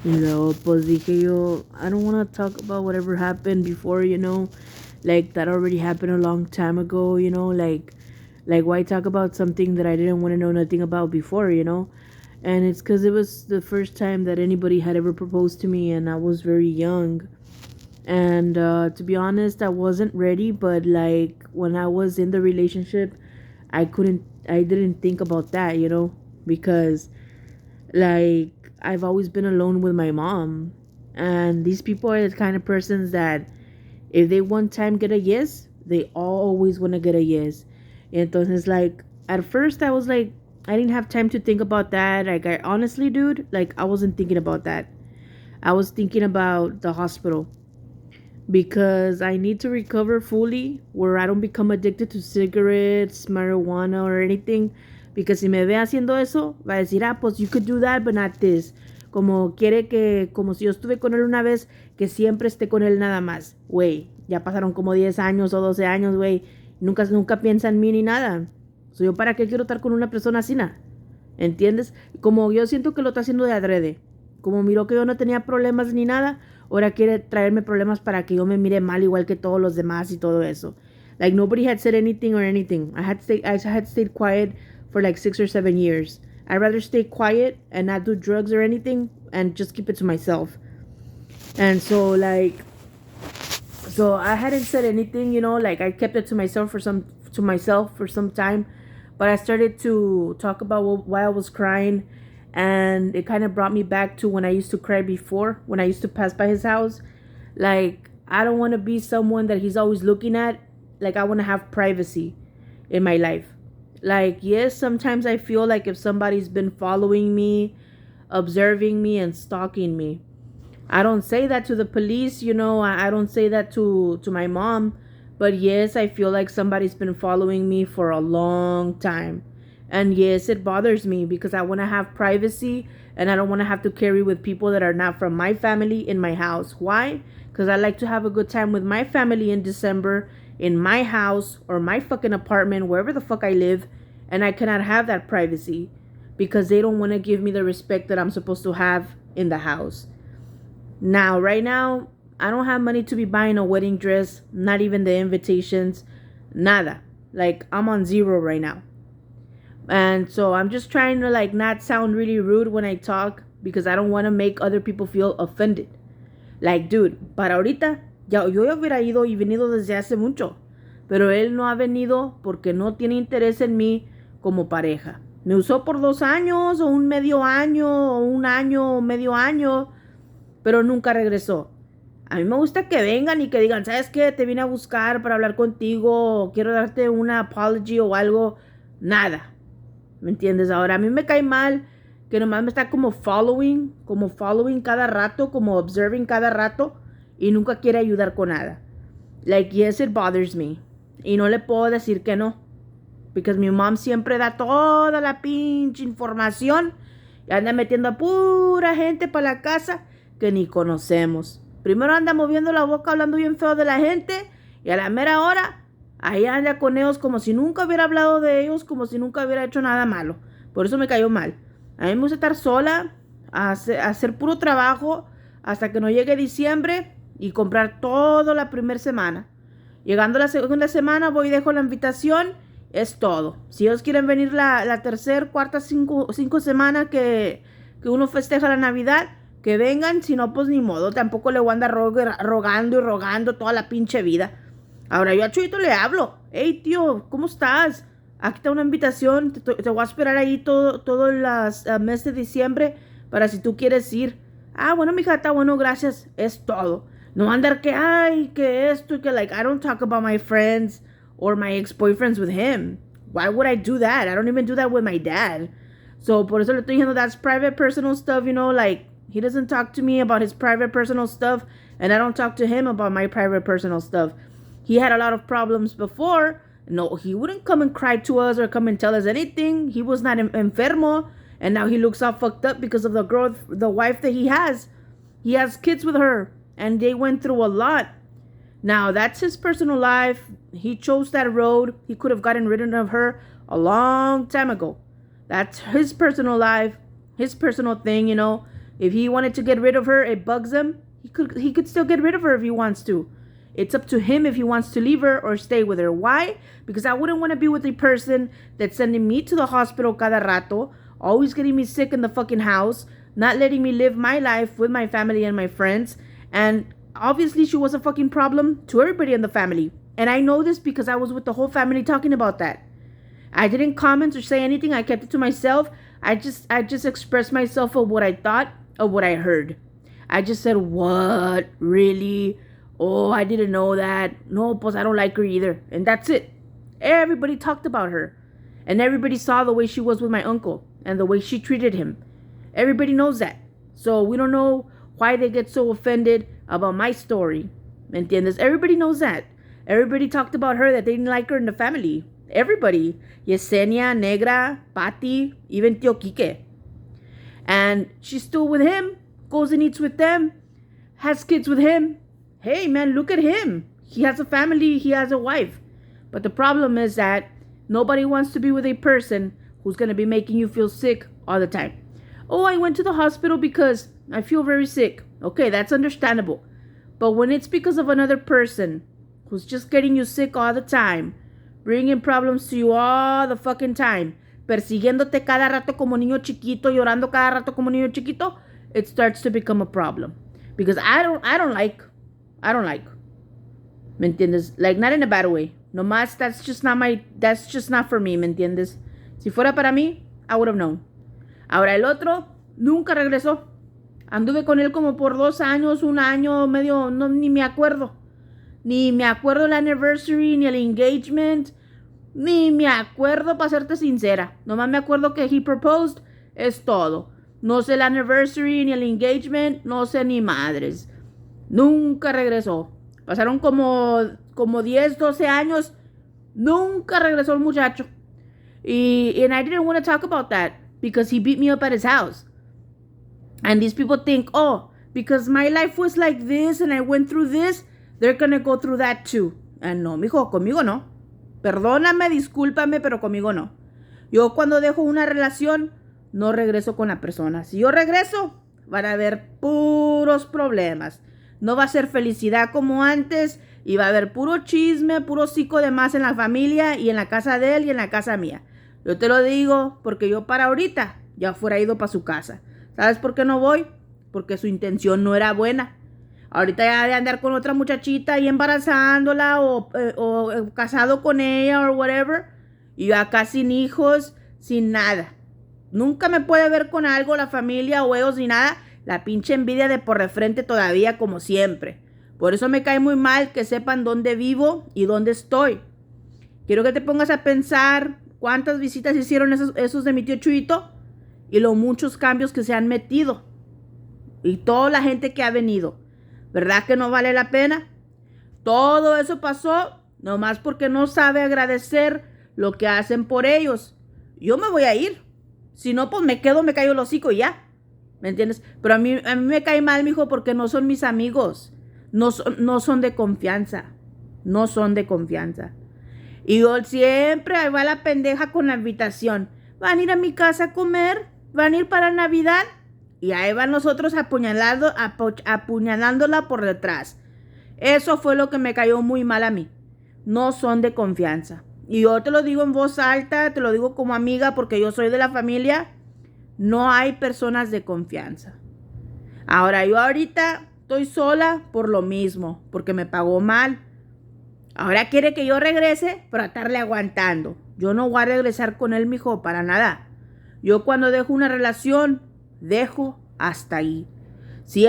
Y luego, pues dije yo, I don't want to talk about whatever happened before, like that already happened a long time ago, like why talk about something that I didn't want to know nothing about before. And it's because it was the first time that anybody had ever proposed to me, and I was very young. And to be honest, I wasn't ready, but like when I was in the relationship, I didn't think about that, because like I've always been alone with my mom. And these people are the kind of persons that if they one time get a yes, they always want to get a yes. Entonces, like, at first I was like, I didn't have time to think about that. Like, I honestly, dude, like, I wasn't thinking about that. I was thinking about the hospital because I need to recover fully where I don't become addicted to cigarettes, marijuana, or anything. Because si me ve haciendo eso, va a decir, ah, pues you could do that, but not this. Como quiere que, como si yo estuve con él una vez, que siempre esté con él nada más. Güey, ya pasaron como 10 años o 12 años, güey. Nunca piensa en mí ni nada. So, ¿yo para qué quiero estar con una persona así, nada? ¿Entiendes? Como yo siento que lo está haciendo de adrede. Como miró que yo no tenía problemas ni nada, ahora quiere traerme problemas para que yo me mire mal igual que todos los demás y todo eso. Like nobody had said anything or anything. I had stayed quiet for like 6 or 7 years. I'd rather stay quiet and not do drugs or anything and just keep it to myself. And so I hadn't said anything, like I kept it to myself for some time, but I started to talk about why I was crying, and it kind of brought me back to when I used to cry before, when I used to pass by his house. Like I don't want to be someone that he's always looking at. Like I want to have privacy in my life. Like yes, sometimes I feel like if somebody's been following me, observing me and stalking me. I don't say that to the police, I don't say that to my mom, but yes, I feel like somebody's been following me for a long time. And yes, it bothers me because I want to have privacy and I don't want to have to carry with people that are not from my family in my house. Why? Because I like to have a good time with my family in December in my house or my fucking apartment, wherever the fuck I live, and I cannot have that privacy because they don't want to give me the respect that I'm supposed to have in the house. Now, right now, I don't have money to be buying a wedding dress, not even the invitations, nada. Like, I'm on zero right now. And so I'm just trying to, like, not sound really rude when I talk because I don't want to make other people feel offended. Like, dude, para ahorita, yo ya hubiera ido y venido desde hace mucho. Pero él no ha venido porque no tiene interés en mí como pareja. Me usó por 2 años, o un medio año, o un año, o medio año, pero nunca regresó. A mí me gusta que vengan y que digan, ¿sabes qué? Te vine a buscar para hablar contigo, o quiero darte una apology o algo. Nada. ¿Me entiendes? Ahora, a mí me cae mal que nomás me está como following cada rato, como observing cada rato, y nunca quiere ayudar con nada. Like, yes, it bothers me. Y no le puedo decir que no. Because mi mom siempre da toda la pinche información y anda metiendo a pura gente para la casa que ni conocemos. Primero anda moviendo la boca hablando bien feo de la gente y a la mera hora ahí anda con ellos como si nunca hubiera hablado de ellos, como si nunca hubiera hecho nada malo. Por eso me cayó mal. A mí me gusta estar sola, hacer puro trabajo hasta que no llegue diciembre y comprar todo la primera semana. Llegando la segunda semana voy y dejo la invitación. Es todo. Si ellos quieren venir la tercera, cuarta, cinco semanas que uno festeja la Navidad, que vengan. Si no, pues ni modo. Tampoco le voy a andar rogando y rogando toda la pinche vida. Ahora yo a Chuyito le hablo. Hey, tío, ¿cómo estás? Aquí está una invitación. Te voy a esperar ahí todo el mes de diciembre para si tú quieres ir. Ah, bueno, mija, está bueno, gracias. Es todo. No andar que, ay, que esto y que, like, I don't talk about my friends or my ex-boyfriends with him. Why would I do that? I don't even do that with my dad. So, por eso le estoy diciendo, that's private personal stuff, like, he doesn't talk to me about his private personal stuff, and I don't talk to him about my private personal stuff. He had a lot of problems before. No, he wouldn't come and cry to us or come and tell us anything. He was not enfermo, and now he looks all fucked up because of the wife that he has. He has kids with her, and they went through a lot. Now, that's his personal life. He chose that road. He could have gotten rid of her a long time ago. That's his personal life, his personal thing, If he wanted to get rid of her, it bugs him. He could still get rid of her if he wants to. It's up to him if he wants to leave her or stay with her. Why? Because I wouldn't want to be with a person that's sending me to the hospital cada rato, always getting me sick in the fucking house, not letting me live my life with my family and my friends. And obviously she was a fucking problem to everybody in the family. And I know this because I was with the whole family talking about that. I didn't comment or say anything. I kept it to myself. I just expressed myself of what I thought, of what I heard. I just said, what? Really? Oh, I didn't know that. No, pues I don't like her either. And that's it. Everybody talked about her. And everybody saw the way she was with my uncle and the way she treated him. Everybody knows that. So we don't know why they get so offended about my story. ¿Me entiendes? Everybody knows that. Everybody talked about her, that they didn't like her in the family. Everybody. Yesenia, Negra, Patty, even Tio Quique. And she's still with him. Goes and eats with them. Has kids with him. Hey, man, look at him. He has a family. He has a wife. But the problem is that nobody wants to be with a person who's going to be making you feel sick all the time. Oh, I went to the hospital because I feel very sick. Okay, that's understandable. But when it's because of another person who's just getting you sick all the time, bringing problems to you all the fucking time, persiguiéndote cada rato como niño chiquito, llorando cada rato como niño chiquito, it starts to become a problem. Because I don't like. ¿Me entiendes? Like, not in a bad way. Nomás, that's just not for me, ¿me entiendes? Si fuera para mí, I would have known. Ahora, el otro nunca regresó. Anduve con él como por 2 años, 1 año, medio, no, ni me acuerdo. Ni me acuerdo el anniversary, ni el engagement. Ni me acuerdo, para serte sincera. Nomás me acuerdo que he proposed, es todo. No sé el anniversary, ni el engagement, no sé ni madres. Nunca regresó. Pasaron como 10, 12 años. Nunca regresó el muchacho. And I didn't want to talk about that because he beat me up at his house. And these people think, oh, because my life was like this and I went through this, they're gonna go through that too. And no, mijo, conmigo no. Perdóname, discúlpame, pero conmigo no. Yo cuando dejo una relación, no regreso con la persona. Si yo regreso, van a haber puros problemas. No va a ser felicidad como antes y va a haber puro chisme, puro hocico de más en la familia y en la casa de él y en la casa mía. Yo te lo digo porque yo para ahorita ya fuera ido para su casa. ¿Sabes por qué no voy? Porque su intención no era buena. Ahorita ya de andar con otra muchachita y embarazándola o casado con ella o whatever. Y acá sin hijos, sin nada. Nunca me puede ver con algo la familia o ellos ni nada. La pinche envidia de por de frente todavía como siempre. Por eso me cae muy mal que sepan dónde vivo y dónde estoy. Quiero que te pongas a pensar cuántas visitas hicieron esos de mi tío Chuyito y los muchos cambios que se han metido. Y toda la gente que ha venido. ¿Verdad que no vale la pena? Todo eso pasó nomás porque no sabe agradecer lo que hacen por ellos. Yo me voy a ir. Si no, pues me callo el hocico y ya. ¿Me entiendes? Pero a mí me cae mal, mijo, porque no son mis amigos. No son de confianza. No son de confianza. Y yo siempre ahí va la pendeja con la invitación. ¿Van a ir a mi casa a comer? ¿Van a ir para Navidad? Y ahí van nosotros apuñalándola por detrás. Eso fue lo que me cayó muy mal a mí. No son de confianza. Y yo te lo digo en voz alta, te lo digo como amiga porque yo soy de la familia. No hay personas de confianza. Ahora, yo ahorita estoy sola por lo mismo, porque me pagó mal. Ahora quiere que yo regrese para estarle aguantando. Yo no voy a regresar con él, mijo, para nada. Yo cuando dejo una relación, dejo hasta ahí.